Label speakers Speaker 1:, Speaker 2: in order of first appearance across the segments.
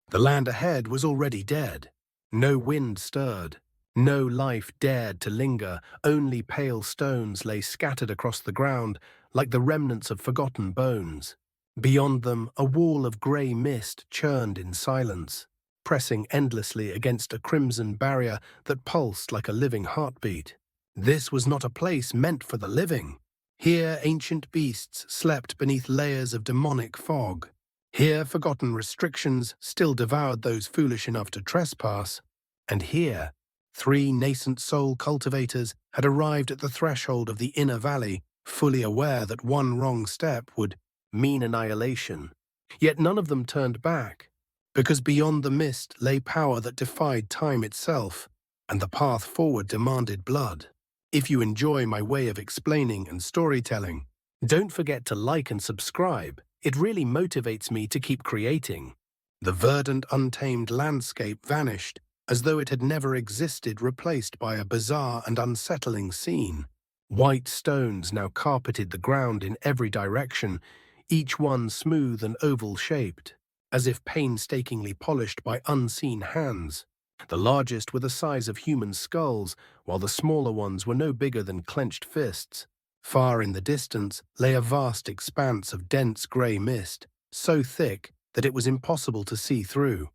Speaker 1: The land ahead was already dead. No wind stirred. No life dared to linger. Only pale stones lay scattered across the ground like the remnants of forgotten bones. Beyond them, a wall of grey mist churned in silence, pressing endlessly against a crimson barrier that pulsed like a living heartbeat. This was not a place meant for the living. Here ancient beasts slept beneath layers of demonic fog. Here forgotten restrictions still devoured those foolish enough to trespass. And here, 3 nascent soul cultivators had arrived at the threshold of the inner valley, fully aware that one wrong step would mean annihilation. Yet none of them turned back, because beyond the mist lay power that defied time itself, and the path forward demanded blood. If you enjoy my way of explaining and storytelling, don't forget to like and subscribe. It really motivates me to keep creating. The verdant, untamed landscape vanished, as though it had never existed, replaced by a bizarre and unsettling scene. White stones now carpeted the ground in every direction, each one smooth and oval-shaped, as if painstakingly polished by unseen hands. The largest were the size of human skulls, while the smaller ones were no bigger than clenched fists. Far in the distance lay a vast expanse of dense grey mist, so thick that it was impossible to see through.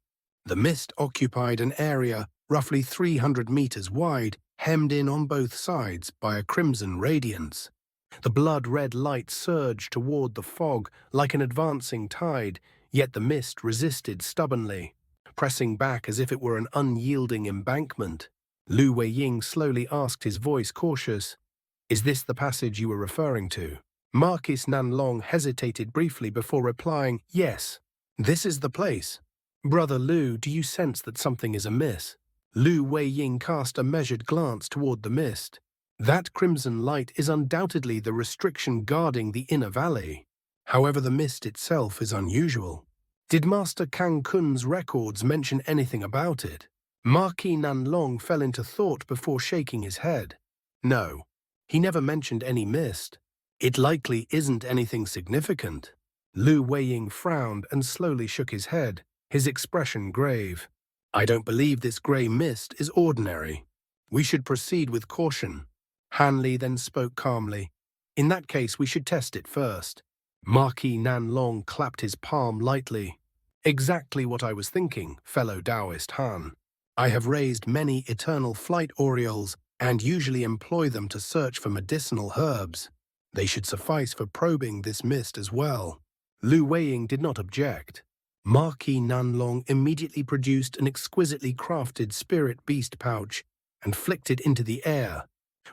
Speaker 1: The mist occupied an area roughly 300 meters wide, hemmed in on both sides by a crimson radiance. The blood-red light surged toward the fog like an advancing tide, yet the mist resisted stubbornly, pressing back as if it were an unyielding embankment. Lu Weiying slowly asked, his voice cautious, "Is this the passage you were referring to?" Marquis Nanlong hesitated briefly before replying, "Yes, this is the place." "Brother Lu, do you sense that something is amiss?" Lu Weiying cast a measured glance toward the mist. That crimson light is undoubtedly the restriction guarding the inner valley. However, the mist itself is unusual. Did Master Kang Kun's records mention anything about it? Marquis Nanlong fell into thought before shaking his head. No, he never mentioned any mist. It likely isn't anything significant. Lu Weiying frowned and slowly shook his head, his expression grave. "I don't believe this grey mist is ordinary. We should proceed with caution." Han Li then spoke calmly. "In that case, we should test it first." Marquis Nanlong clapped his palm lightly. "Exactly what I was thinking, fellow Taoist Han. I have raised many eternal flight orioles and usually employ them to search for medicinal herbs. They should suffice for probing this mist as well." Lu Weiying did not object. Marquis Nanlong immediately produced an exquisitely crafted spirit beast pouch and flicked it into the air.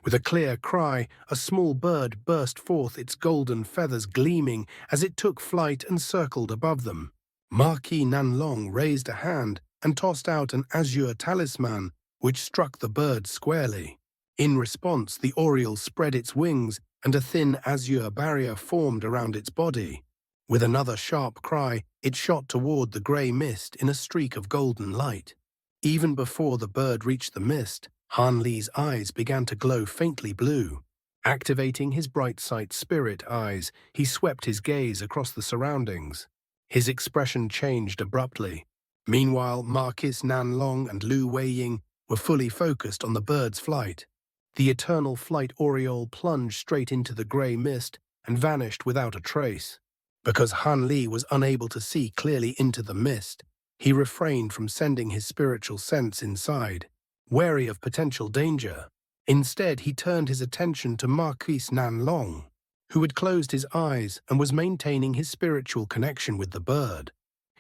Speaker 1: With a clear cry, a small bird burst forth, its golden feathers gleaming as it took flight and circled above them. Marquis Nanlong raised a hand and tossed out an azure talisman, which struck the bird squarely. In response, the oriole spread its wings and a thin azure barrier formed around its body. With another sharp cry, it shot toward the grey mist in a streak of golden light. Even before the bird reached the mist, Han Li's eyes began to glow faintly blue. Activating his bright sight spirit eyes, he swept his gaze across the surroundings. His expression changed abruptly. Meanwhile, Marquis Nanlong and Lu Weiying were fully focused on the bird's flight. The eternal flight oriole plunged straight into the grey mist and vanished without a trace. Because Han Li was unable to see clearly into the mist, he refrained from sending his spiritual sense inside, wary of potential danger. Instead, he turned his attention to Marquis Nanlong, who had closed his eyes and was maintaining his spiritual connection with the bird.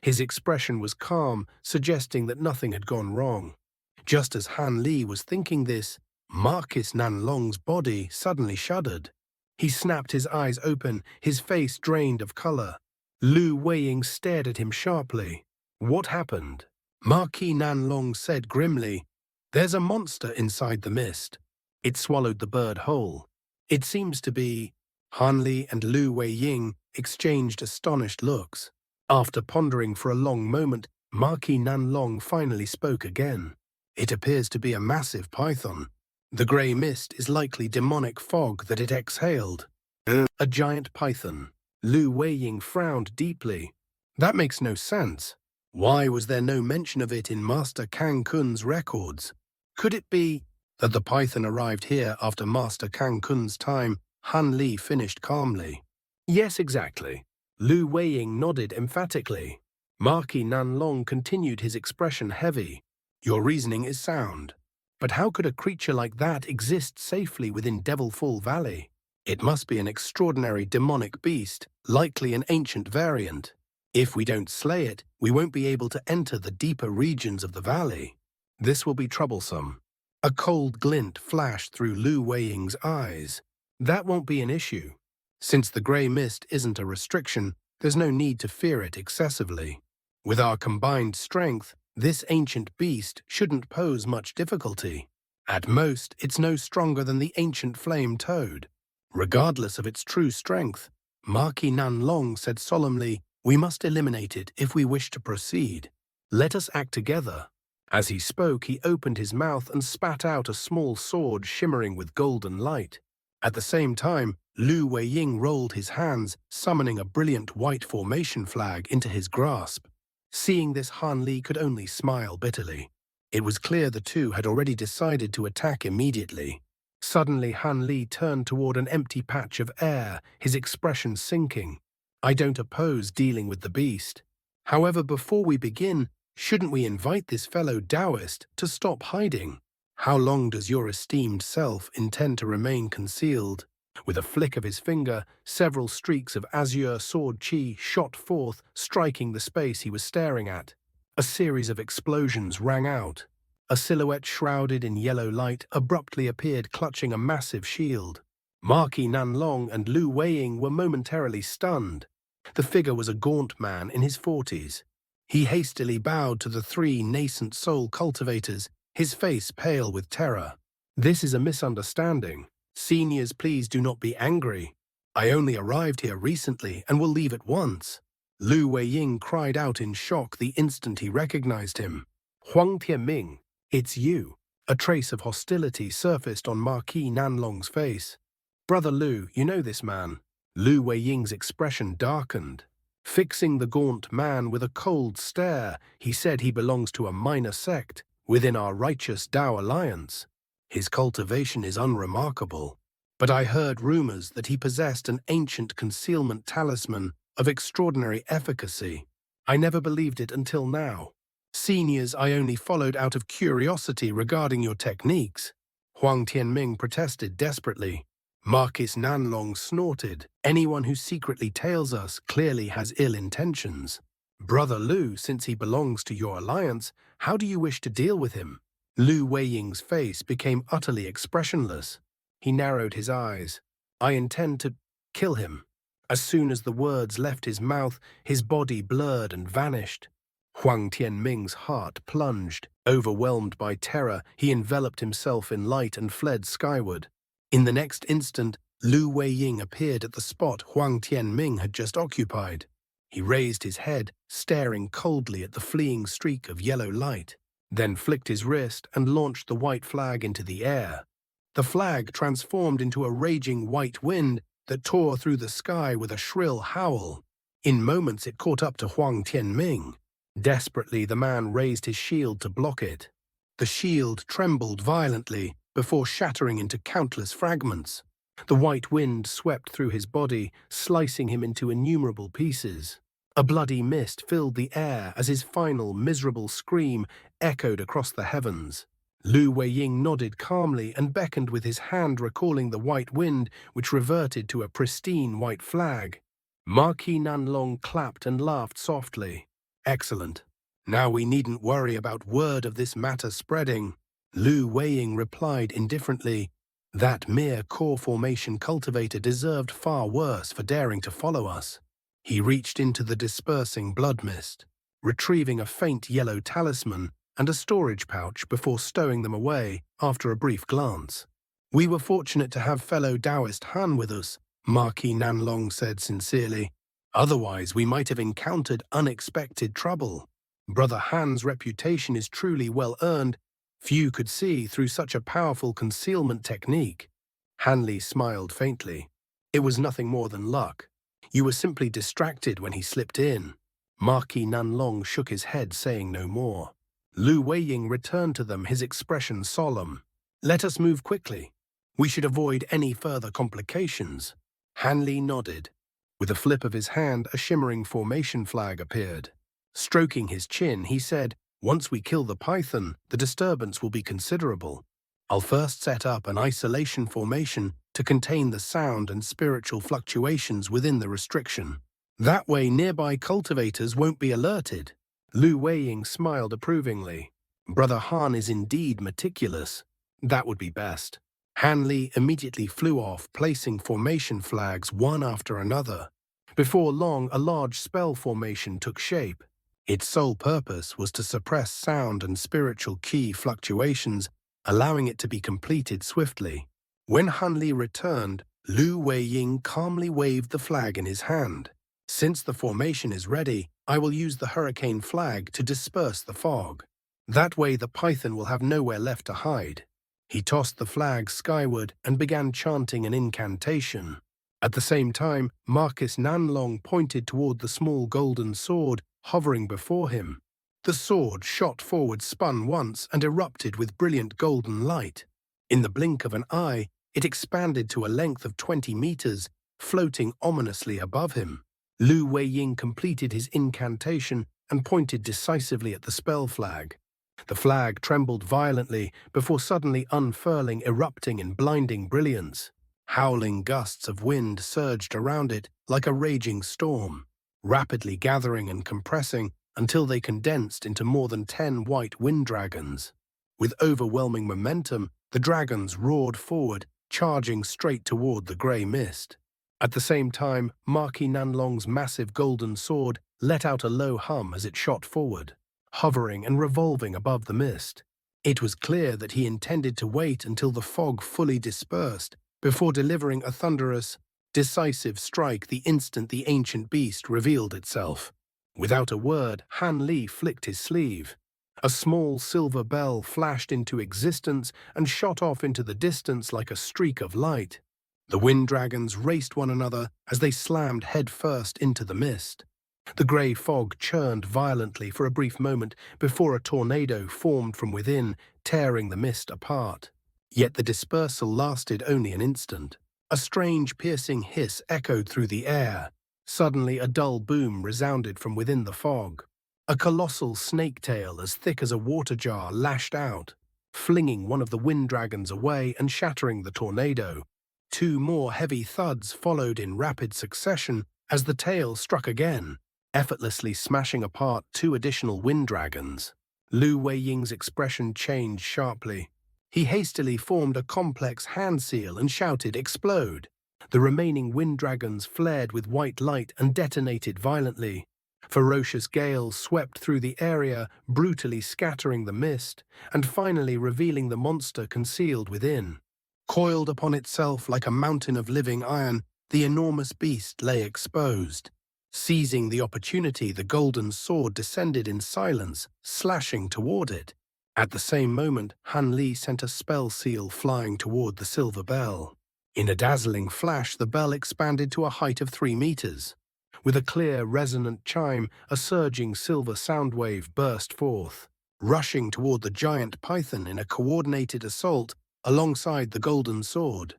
Speaker 1: His expression was calm, suggesting that nothing had gone wrong. Just as Han Li was thinking this, Marquis Nanlong's body suddenly shuddered. He snapped his eyes open, his face drained of color. Lu Weiying stared at him sharply. "What happened?" Marquis Nanlong said grimly, "There's a monster inside the mist. It swallowed the bird whole. It seems to be..." Han Li and Lu Weiying exchanged astonished looks. After pondering for a long moment, Marquis Nanlong finally spoke again. "It appears to be a massive python. The grey mist is likely demonic fog that it exhaled." "A giant python." Lu Weiying frowned deeply. "That makes no sense. Why was there no mention of it in Master Kang Kun's records? Could it be that the python arrived here after Master Kang Kun's time? Han Li finished calmly. Yes, exactly. Lu Weiying nodded emphatically. Marquis Nanlong continued, his expression heavy. Your reasoning is sound. But how could a creature like that exist safely within Devil Fall Valley? It must be an extraordinary demonic beast, likely an ancient variant. If we don't slay it, we won't be able to enter the deeper regions of the valley. This will be troublesome. A cold glint flashed through Lu Weiying's eyes. That won't be an issue. Since the grey mist isn't a restriction, there's no need to fear it excessively. With our combined strength, this ancient beast shouldn't pose much difficulty. At most, it's no stronger than the ancient flame toad. Regardless of its true strength, Marquis Nanlong said solemnly, we must eliminate it if we wish to proceed. Let us act together. As he spoke, he opened his mouth and spat out a small sword shimmering with golden light. At the same time, Lu Weiying rolled his hands, summoning a brilliant white formation flag into his grasp. Seeing this, Han Li could only smile bitterly. It was clear the two had already decided to attack immediately. Suddenly, Han Li turned toward an empty patch of air, his expression sinking. I don't oppose dealing with the beast. However, before we begin, shouldn't we invite this fellow Taoist to stop hiding? How long does your esteemed self intend to remain concealed? With a flick of his finger, several streaks of azure sword chi shot forth, striking the space he was staring at. A series of explosions rang out. A silhouette shrouded in yellow light abruptly appeared, clutching a massive shield. Marquis Nanlong and Lu Weiying were momentarily stunned. The figure was a gaunt man in his 40s. He hastily bowed to the three nascent soul cultivators, his face pale with terror. This is a misunderstanding. Seniors, please do not be angry. I only arrived here recently and will leave at once. Lu Weiying cried out in shock the instant he recognized him. Huang Tianming, it's you. A trace of hostility surfaced on Marquis Nanlong's face. Brother Lu, you know this man. Lu Weiying's expression darkened. Fixing the gaunt man with a cold stare, he said he belongs to a minor sect within our righteous Tao alliance. His cultivation is unremarkable, but I heard rumors that he possessed an ancient concealment talisman of extraordinary efficacy. I never believed it until now. Seniors, I only followed out of curiosity regarding your techniques. Huang Tianming protested desperately. Marquis Nanlong snorted. Anyone who secretly tails us clearly has ill intentions. Brother Lu, since he belongs to your alliance, how do you wish to deal with him? Lu Weiying's face became utterly expressionless. He narrowed his eyes. I intend to kill him. As soon as the words left his mouth, his body blurred and vanished. Huang Tianming's heart plunged. Overwhelmed by terror, he enveloped himself in light and fled skyward. In the next instant, Lu Weiying appeared at the spot Huang Tianming had just occupied. He raised his head, staring coldly at the fleeing streak of yellow light, then flicked his wrist and launched the white flag into the air. The flag transformed into a raging white wind that tore through the sky with a shrill howl. In moments it caught up to Huang Tianming. Desperately, the man raised his shield to block it. The shield trembled violently before shattering into countless fragments. The white wind swept through his body, slicing him into innumerable pieces. A bloody mist filled the air as his final miserable scream echoed across the heavens. Lu Weiying nodded calmly and beckoned with his hand, recalling the white wind, which reverted to a pristine white flag. Marquis Nanlong clapped and laughed softly. Excellent. Now we needn't worry about word of this matter spreading. Lu Weiying replied indifferently. That mere core formation cultivator deserved far worse for daring to follow us. He reached into the dispersing blood mist, retrieving a faint yellow talisman and a storage pouch before stowing them away after a brief glance. We were fortunate to have fellow Taoist Han with us, Marquis Nanlong said sincerely. Otherwise, we might have encountered unexpected trouble. Brother Han's reputation is truly well earned. Few could see through such a powerful concealment technique. Han Li smiled faintly. It was nothing more than luck. You were simply distracted when he slipped in. Marquis Nanlong shook his head, saying no more. Lu Weiying returned to them, his expression solemn. "Let us move quickly. We should avoid any further complications." Han Li nodded. With a flip of his hand, a shimmering formation flag appeared. Stroking his chin, he said, "Once we kill the python, the disturbance will be considerable. I'll first set up an isolation formation to contain the sound and spiritual fluctuations within the restriction. That way nearby cultivators won't be alerted." Lu Weiying smiled approvingly. Brother Han is indeed meticulous. That would be best. Han Li immediately flew off, placing formation flags one after another. Before long, a large spell formation took shape. Its sole purpose was to suppress sound and spiritual ki fluctuations, allowing it to be completed swiftly. When Han Li returned, Lu Weiying calmly waved the flag in his hand. "Since the formation is ready, I will use the hurricane flag to disperse the fog. That way the python will have nowhere left to hide." He tossed the flag skyward and began chanting an incantation. At the same time, Marquis Nanlong pointed toward the small golden sword hovering before him. The sword shot forward, spun once, and erupted with brilliant golden light. In the blink of an eye, it expanded to a length of 20 meters, floating ominously above him. Lu Weiying completed his incantation and pointed decisively at the spell flag. The flag trembled violently before suddenly unfurling, erupting in blinding brilliance. Howling gusts of wind surged around it like a raging storm, rapidly gathering and compressing until they condensed into more than 10 white wind dragons. With overwhelming momentum, the dragons roared forward, charging straight toward the grey mist. At the same time, Marquis Nanlong's massive golden sword let out a low hum as it shot forward, hovering and revolving above the mist. It was clear that he intended to wait until the fog fully dispersed before delivering a thunderous, decisive strike the instant the ancient beast revealed itself. Without a word, Han Li flicked his sleeve. A small silver bell flashed into existence and shot off into the distance like a streak of light. The wind dragons raced one another as they slammed headfirst into the mist. The grey fog churned violently for a brief moment before a tornado formed from within, tearing the mist apart. Yet the dispersal lasted only an instant. A strange, piercing hiss echoed through the air. Suddenly, a dull boom resounded from within the fog. A colossal snake tail as thick as a water jar lashed out, flinging one of the wind dragons away and shattering the tornado. 2 more heavy thuds followed in rapid succession as the tail struck again, effortlessly smashing apart 2 additional wind dragons. Lu Weiying's expression changed sharply. He hastily formed a complex hand seal and shouted, "Explode!" The remaining wind dragons flared with white light and detonated violently. Ferocious gales swept through the area, brutally scattering the mist, and finally revealing the monster concealed within. Coiled upon itself like a mountain of living iron, the enormous beast lay exposed. Seizing the opportunity, the golden sword descended in silence, slashing toward it. At the same moment, Han Li sent a spell seal flying toward the silver bell. In a dazzling flash, the bell expanded to a height of 3 meters. With a clear, resonant chime, a surging silver sound wave burst forth, rushing toward the giant python in a coordinated assault alongside the golden sword.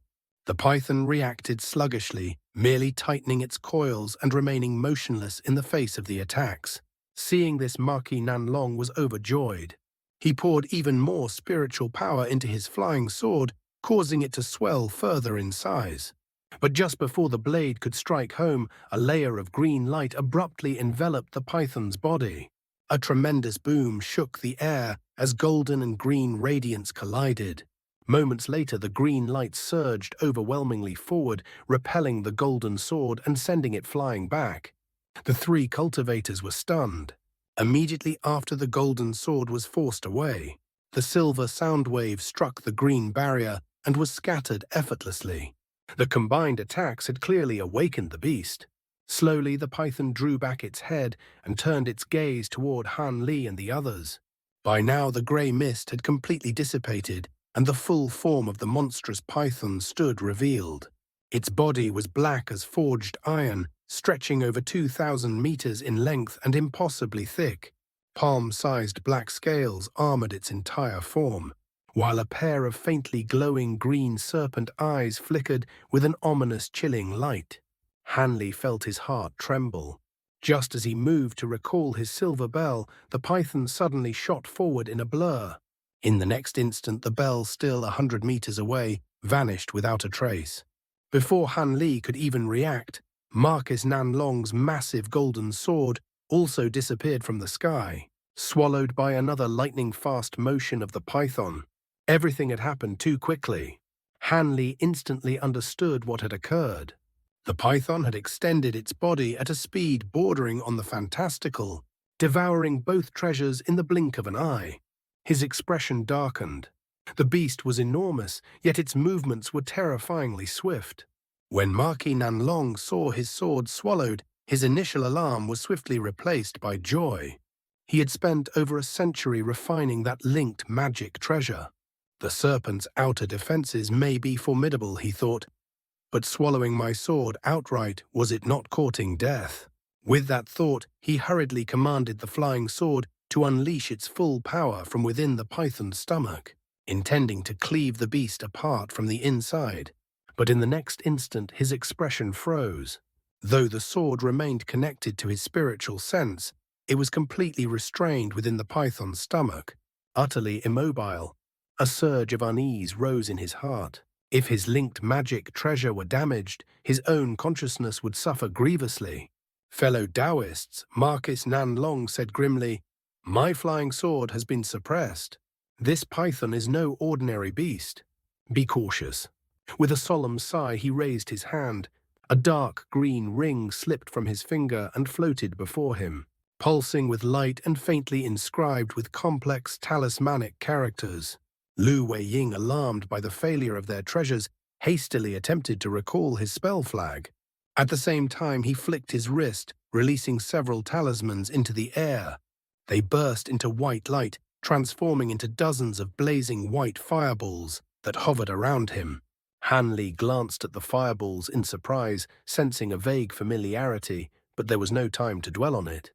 Speaker 1: The python reacted sluggishly, merely tightening its coils and remaining motionless in the face of the attacks. Seeing this, Marquis Nanlong was overjoyed. He poured even more spiritual power into his flying sword, causing it to swell further in size. But just before the blade could strike home, a layer of green light abruptly enveloped the python's body. A tremendous boom shook the air as golden and green radiance collided. Moments later, the green light surged overwhelmingly forward, repelling the golden sword and sending it flying back. The 3 cultivators were stunned. Immediately after the golden sword was forced away, the silver sound wave struck the green barrier and was scattered effortlessly. The combined attacks had clearly awakened the beast. Slowly, the python drew back its head and turned its gaze toward Han Li and the others. By now, the grey mist had completely dissipated, and the full form of the monstrous python stood revealed. Its body was black as forged iron, stretching over 2,000 meters in length and impossibly thick. Palm-sized black scales armored its entire form, while a pair of faintly glowing green serpent eyes flickered with an ominous chilling light. Hanley felt his heart tremble. Just as he moved to recall his silver bell, the python suddenly shot forward in a blur. In the next instant, the bell, still 100 meters away, vanished without a trace. Before Han Li could even react, Marcus Nanlong's massive golden sword also disappeared from the sky, swallowed by another lightning-fast motion of the python. Everything had happened too quickly. Han Li instantly understood what had occurred. The python had extended its body at a speed bordering on the fantastical, devouring both treasures in the blink of an eye. His expression darkened. The beast was enormous, yet its movements were terrifyingly swift. When Marquis Nanlong saw his sword swallowed, his initial alarm was swiftly replaced by joy. He had spent over a century refining that linked magic treasure. The serpent's outer defenses may be formidable, he thought, but swallowing my sword outright, was it not courting death? With that thought, he hurriedly commanded the flying sword to unleash its full power from within the python's stomach, intending to cleave the beast apart from the inside. But in the next instant, his expression froze. Though the sword remained connected to his spiritual sense, it was completely restrained within the python's stomach, utterly immobile. A surge of unease rose in his heart. If his linked magic treasure were damaged, his own consciousness would suffer grievously. Fellow Taoists, Marcus Nanlong said grimly, "My flying sword has been suppressed. This python is no ordinary beast. Be cautious." With a solemn sigh, he raised his hand. A dark green ring slipped from his finger and floated before him, pulsing with light and faintly inscribed with complex talismanic characters. Lu Weiying, alarmed by the failure of their treasures, hastily attempted to recall his spell flag. At the same time, he flicked his wrist, releasing several talismans into the air. They burst into white light, transforming into dozens of blazing white fireballs that hovered around him. Han Li glanced at the fireballs in surprise, sensing a vague familiarity, but there was no time to dwell on it.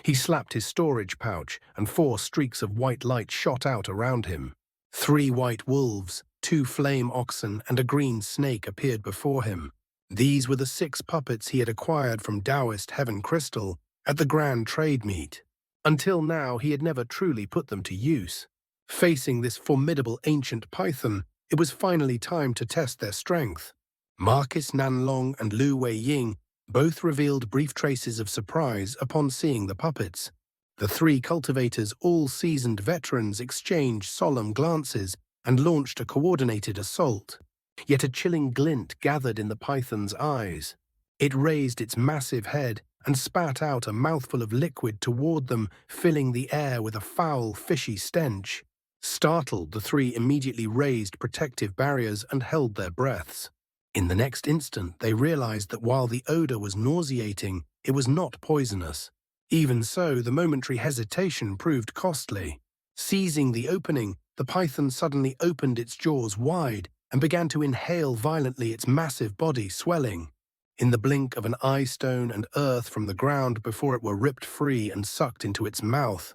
Speaker 1: He slapped his storage pouch, and 4 streaks of white light shot out around him. 3 white wolves, 2 flame oxen, and a green snake appeared before him. These were the 6 puppets he had acquired from Taoist Heaven Crystal at the Grand Trade Meet. Until now, he had never truly put them to use. Facing this formidable ancient python, it was finally time to test their strength. Marcus Nanlong and Lu Weiying both revealed brief traces of surprise upon seeing the puppets. The 3 cultivators, all seasoned veterans, exchanged solemn glances and launched a coordinated assault. Yet a chilling glint gathered in the python's eyes. It raised its massive head and spat out a mouthful of liquid toward them, filling the air with a foul, fishy stench. Startled, the 3 immediately raised protective barriers and held their breaths. In the next instant, they realized that while the odor was nauseating, it was not poisonous. Even so, the momentary hesitation proved costly. Seizing the opening, the python suddenly opened its jaws wide and began to inhale violently, its massive body swelling. In the blink of an eye, stone and earth from the ground before it were ripped free and sucked into its mouth.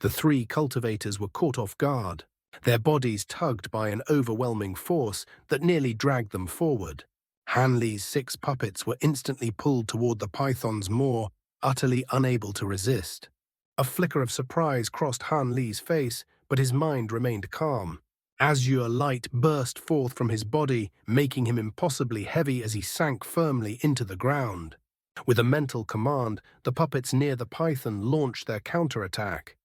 Speaker 1: The 3 cultivators were caught off guard, their bodies tugged by an overwhelming force that nearly dragged them forward. Han Li's 6 puppets were instantly pulled toward the python's maw, utterly unable to resist. A flicker of surprise crossed Han Li's face, but his mind remained calm. Azure light burst forth from his body, making him impossibly heavy as he sank firmly into the ground. With a mental command, the puppets near the python launched their counterattack.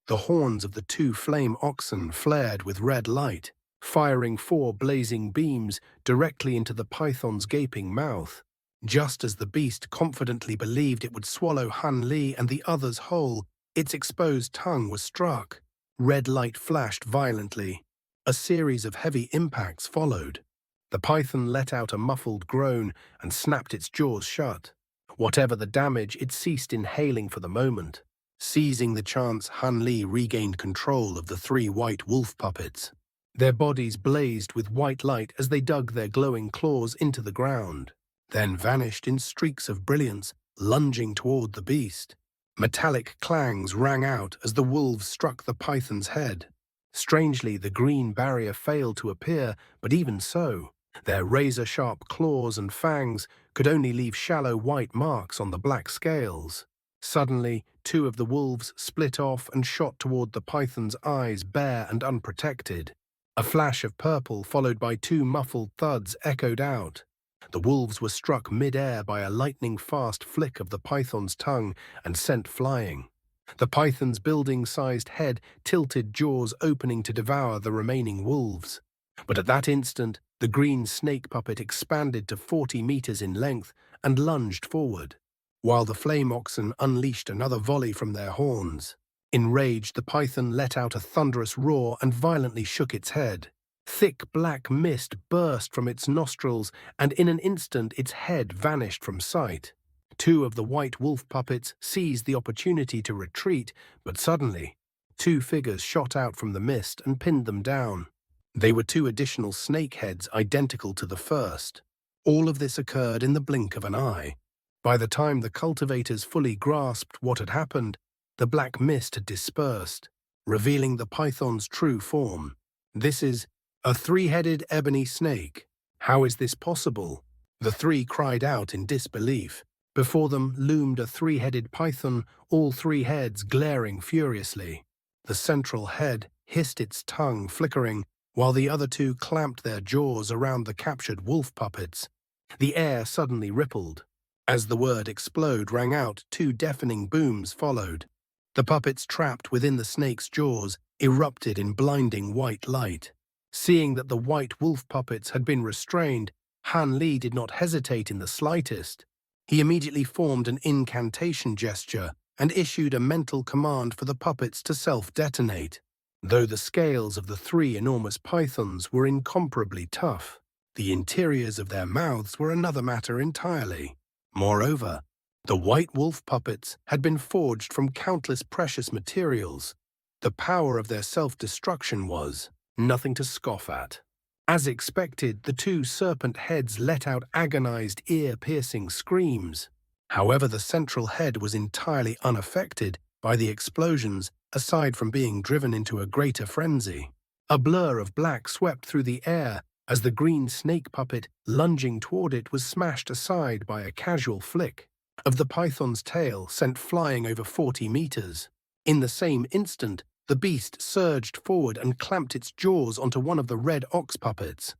Speaker 1: The horns of the 2 flame oxen flared with red light, firing 4 blazing beams directly into the python's gaping mouth. Just as the beast confidently believed it would swallow Han Li and the others whole, its exposed tongue was struck. Red light flashed violently. A series of heavy impacts followed. The python let out a muffled groan and snapped its jaws shut. Whatever the damage, it ceased inhaling for the moment. Seizing the chance, Han Li regained control of the 3 white wolf puppets. Their bodies blazed with white light as they dug their glowing claws into the ground, then vanished in streaks of brilliance lunging toward the beast. Metallic clangs rang out as the wolves struck the python's head. Strangely, the green barrier failed to appear, but even so, their razor-sharp claws and fangs could only leave shallow white marks on the black scales. Suddenly, two of the wolves split off and shot toward the python's eyes, bare and unprotected. A flash of purple followed by two muffled thuds echoed out. The wolves were struck mid-air by a lightning-fast flick of the python's tongue and sent flying. The python's building-sized head tilted, jaws opening to devour the remaining wolves. But at that instant, the green snake puppet expanded to 40 meters in length and lunged forward, while the flame oxen unleashed another volley from their horns. Enraged, the python let out a thunderous roar and violently shook its head. Thick black mist burst from its nostrils, and in an instant its head vanished from sight. Two of the white wolf puppets seized the opportunity to retreat, but suddenly, two figures shot out from the mist and pinned them down. They were two additional snake heads identical to the first. All of this occurred in the blink of an eye. By the time the cultivators fully grasped what had happened, the black mist had dispersed, revealing the python's true form. "This is a three-headed ebony snake. How is this possible?" The three cried out in disbelief. Before them loomed a three-headed python, all three heads glaring furiously. The central head hissed, its tongue flickering, while the other two clamped their jaws around the captured wolf puppets. The air suddenly rippled. As the word "explode" rang out, two deafening booms followed. The puppets trapped within the snake's jaws erupted in blinding white light. Seeing that the white wolf puppets had been restrained, Han Li did not hesitate in the slightest. He immediately formed an incantation gesture and issued a mental command for the puppets to self-detonate. Though the scales of the three enormous pythons were incomparably tough, the interiors of their mouths were another matter entirely. Moreover, the white wolf puppets had been forged from countless precious materials. The power of their self-destruction was nothing to scoff at. As expected, the two serpent heads let out agonized, ear-piercing screams. However, the central head was entirely unaffected by the explosions, aside from being driven into a greater frenzy. A blur of black swept through the air as the green snake puppet, lunging toward it, was smashed aside by a casual flick of the python's tail, sent flying over 40 meters. In the same instant, the beast surged forward and clamped its jaws onto one of the red ox puppets.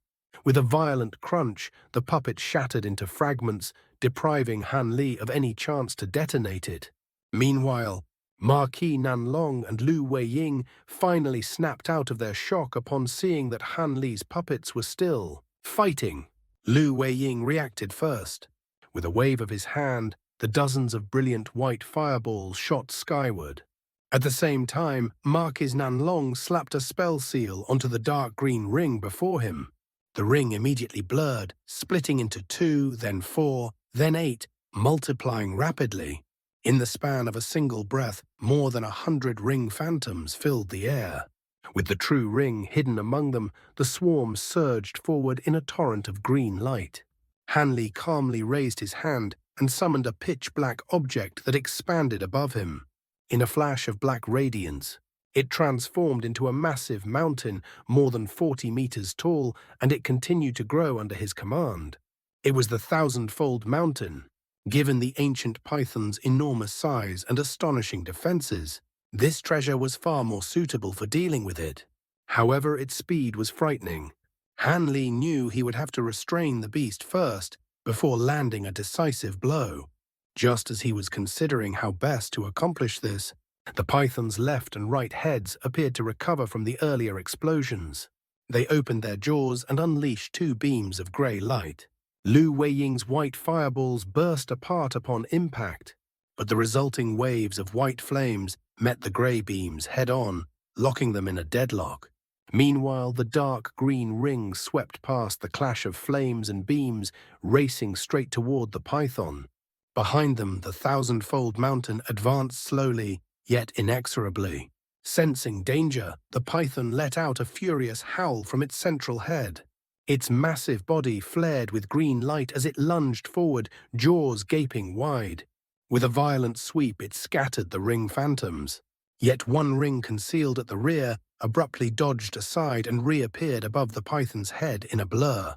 Speaker 1: With a violent crunch, the puppet shattered into fragments, depriving Han Li of any chance to detonate it. Meanwhile, Marquis Nanlong and Lu Weiying finally snapped out of their shock upon seeing that Han Li's puppets were still fighting. Lu Weiying reacted first. With a wave of his hand, the dozens of brilliant white fireballs shot skyward. At the same time, Marquis Nanlong slapped a spell seal onto the dark green ring before him. The ring immediately blurred, splitting into 2, then 4, then 8, multiplying rapidly. In the span of a single breath, more than 100 ring phantoms filled the air. With the true ring hidden among them, the swarm surged forward in a torrent of green light. Han Li calmly raised his hand and summoned a pitch-black object that expanded above him. In a flash of black radiance, it transformed into a massive mountain more than 40 meters tall, and it continued to grow under his command. It was the thousand-fold mountain. Given the ancient python's enormous size and astonishing defenses, this treasure was far more suitable for dealing with it. However, its speed was frightening. Han Li knew he would have to restrain the beast first before landing a decisive blow. Just as he was considering how best to accomplish this, the python's left and right heads appeared to recover from the earlier explosions. They opened their jaws and unleashed 2 beams of grey light. Lu Weiying's white fireballs burst apart upon impact, but the resulting waves of white flames met the grey beams head-on, locking them in a deadlock. Meanwhile, the dark green ring swept past the clash of flames and beams, racing straight toward the python. Behind them, the thousand-fold mountain advanced slowly, yet inexorably. Sensing danger, the python let out a furious howl from its central head. Its massive body flared with green light as it lunged forward, jaws gaping wide. With a violent sweep, it scattered the ring phantoms. Yet one ring concealed at the rear abruptly dodged aside and reappeared above the python's head in a blur.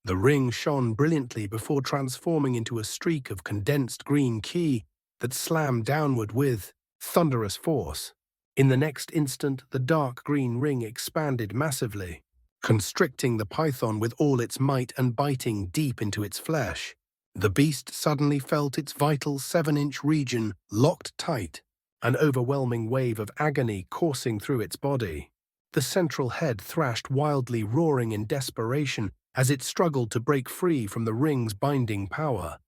Speaker 1: The ring shone brilliantly before transforming into a streak of condensed green ki that slammed downward with thunderous force. In the next instant, the dark green ring expanded massively, constricting the python with all its might and biting deep into its flesh. The beast suddenly felt its vital 7-inch region locked tight, an overwhelming wave of agony coursing through its body. The central head thrashed wildly, roaring in desperation as it struggled to break free from the ring's binding power.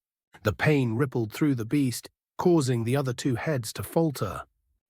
Speaker 1: The pain rippled through the beast, causing the other two heads to falter.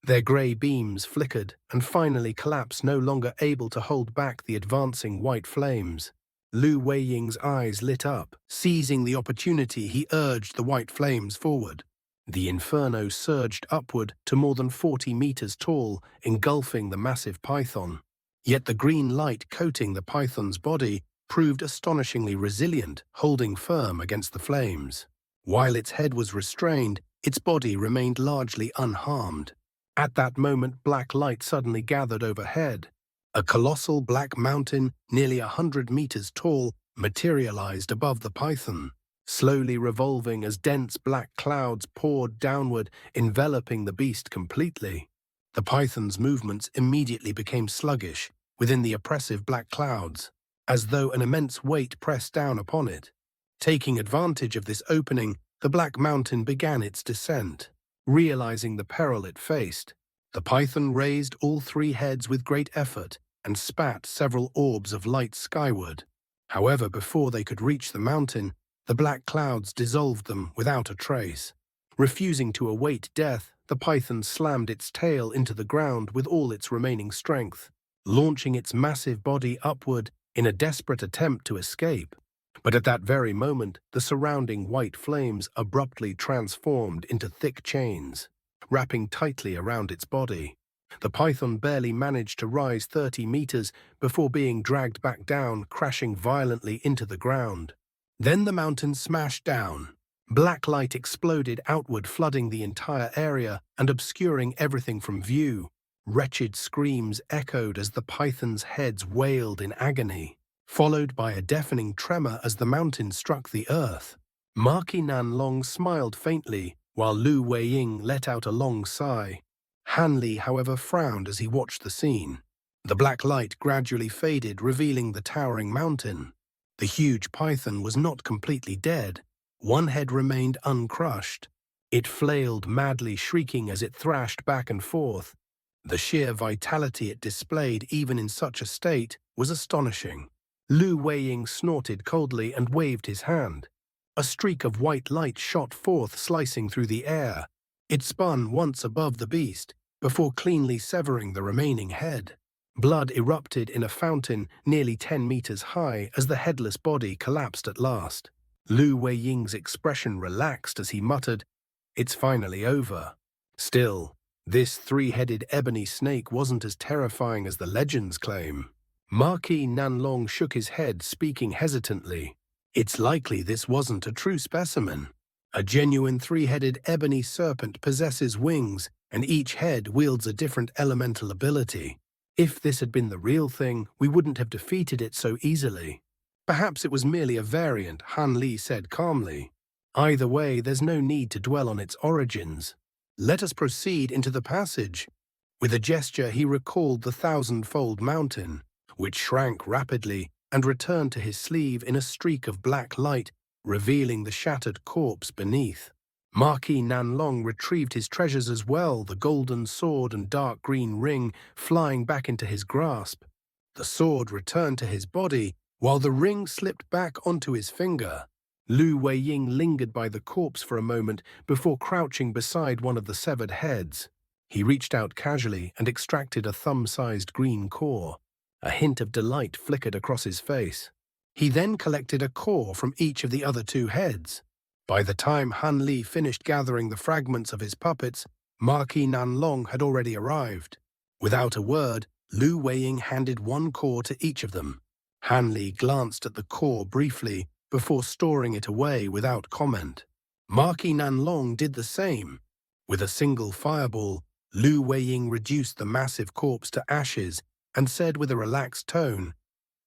Speaker 1: Their grey beams flickered and finally collapsed, no longer able to hold back the advancing white flames. Lu Weiying's eyes lit up. Seizing the opportunity, he urged the white flames forward. The inferno surged upward to more than 40 meters tall, engulfing the massive python. Yet the green light coating the python's body proved astonishingly resilient, holding firm against the flames. While its head was restrained, its body remained largely unharmed. At that moment, black light suddenly gathered overhead. A colossal black mountain, nearly 100 meters tall, materialized above the python, slowly revolving as dense black clouds poured downward, enveloping the beast completely. The python's movements immediately became sluggish within the oppressive black clouds, as though an immense weight pressed down upon it. Taking advantage of this opening, the black mountain began its descent. Realizing the peril it faced, the python raised all three heads with great effort and spat several orbs of light skyward. However, before they could reach the mountain, the black clouds dissolved them without a trace. Refusing to await death, the python slammed its tail into the ground with all its remaining strength, launching its massive body upward in a desperate attempt to escape. But at that very moment, the surrounding white flames abruptly transformed into thick chains, wrapping tightly around its body. The python barely managed to rise 30 meters before being dragged back down, crashing violently into the ground. Then the mountain smashed down. Black light exploded outward, flooding the entire area and obscuring everything from view. Wretched screams echoed as the python's heads wailed in agony, followed by a deafening tremor as the mountain struck the earth. Maki Nanlong smiled faintly, while Lu Weiying let out a long sigh. Han Li, however, frowned as he watched the scene. The black light gradually faded, revealing the towering mountain. The huge python was not completely dead. One head remained uncrushed. It flailed madly, shrieking as it thrashed back and forth. The sheer vitality it displayed, even in such a state, was astonishing. Lu Weiying snorted coldly and waved his hand. A streak of white light shot forth, slicing through the air. It spun once above the beast, before cleanly severing the remaining head. Blood erupted in a fountain nearly 10 meters high as the headless body collapsed at last. Lu Weiying's expression relaxed as he muttered, "It's finally over." Still, this three-headed ebony snake wasn't as terrifying as the legends claim. Maki Nanlong shook his head, speaking hesitantly. "It's likely this wasn't a true specimen. A genuine three-headed ebony serpent possesses wings, and each head wields a different elemental ability. If this had been the real thing, we wouldn't have defeated it so easily." "Perhaps it was merely a variant," Han Li said calmly. "Either way, there's no need to dwell on its origins. Let us proceed into the passage." With a gesture, he recalled the thousand-fold mountain, which shrank rapidly and returned to his sleeve in a streak of black light, revealing the shattered corpse beneath. Maki Nanlong retrieved his treasures as well, the golden sword and dark green ring flying back into his grasp. The sword returned to his body, while the ring slipped back onto his finger. Lu Weiying lingered by the corpse for a moment before crouching beside one of the severed heads. He reached out casually and extracted a thumb-sized green core. A hint of delight flickered across his face. He then collected a core from each of the other two heads. By the time Han Li finished gathering the fragments of his puppets, Maki Nanlong had already arrived. Without a word, Lu Weiying handed one core to each of them. Han Li glanced at the core briefly before storing it away without comment. Marquis Nanlong did the same. With a single fireball, Lu Weiying reduced the massive corpse to ashes and said with a relaxed tone,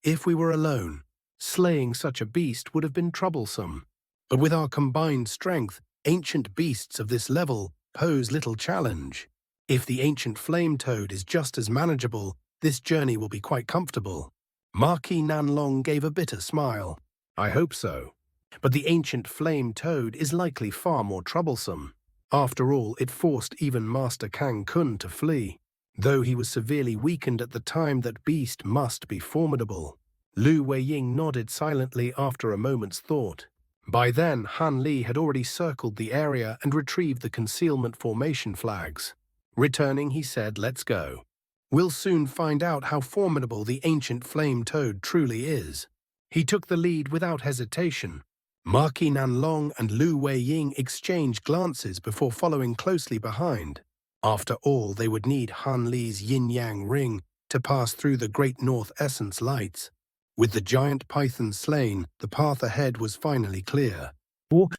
Speaker 1: "If we were alone, slaying such a beast would have been troublesome. But with our combined strength, ancient beasts of this level pose little challenge. If the ancient flame toad is just as manageable, this journey will be quite comfortable." Marquis Nanlong gave a bitter smile. "I hope so. But the ancient flame toad is likely far more troublesome. After all, it forced even Master Kang Kun to flee. Though he was severely weakened at the time, that beast must be formidable." Lu Weiying nodded silently after a moment's thought. By then, Han Li had already circled the area and retrieved the concealment formation flags. Returning, he said, "Let's go. We'll soon find out how formidable the ancient flame toad truly is." He took the lead without hesitation. Marquis Nanlong and Lu Weiying exchanged glances before following closely behind. After all, they would need Han Li's yin-yang ring to pass through the Great North Essence lights. With the giant python slain, the path ahead was finally clear.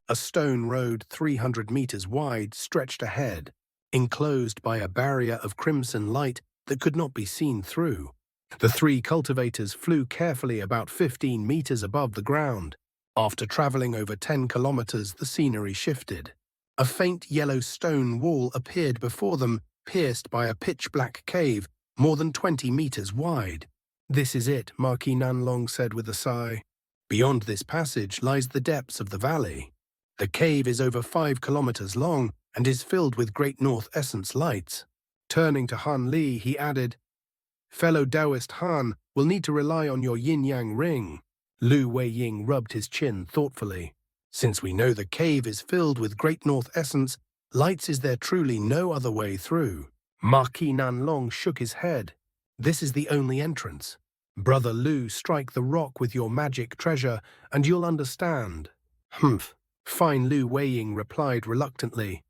Speaker 1: A stone road 300 meters wide stretched ahead, enclosed by a barrier of crimson light that could not be seen through. The three cultivators flew carefully about 15 meters above the ground. After traveling over 10 kilometers, the scenery shifted. A faint yellow stone wall appeared before them, pierced by a pitch-black cave more than 20 meters wide. "This is it," Marquis Nanlong said with a sigh. "Beyond this passage lies the depths of the valley. The cave is over 5 kilometers long and is filled with Great North Essence lights." Turning to Han Li, he added, "Fellow Taoist Han will need to rely on your yin-yang ring." Lu Weiying rubbed his chin thoughtfully. "Since we know the cave is filled with Great North Essence lights, is there truly no other way through?" Marquis Nanlong shook his head. "This is the only entrance. Brother Lu, strike the rock with your magic treasure, and you'll understand." "Humph." Fine Lu Weiying replied reluctantly.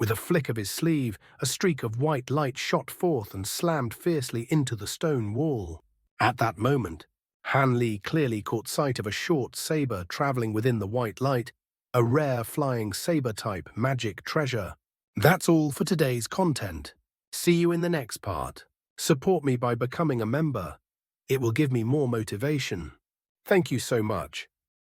Speaker 1: With a flick of his sleeve, a streak of white light shot forth and slammed fiercely into the stone wall. At that moment, Han Li clearly caught sight of a short saber traveling within the white light, a rare flying saber-type magic treasure. That's all for today's content. See you in the next part. Support me by becoming a member. It will give me more motivation. Thank you so much.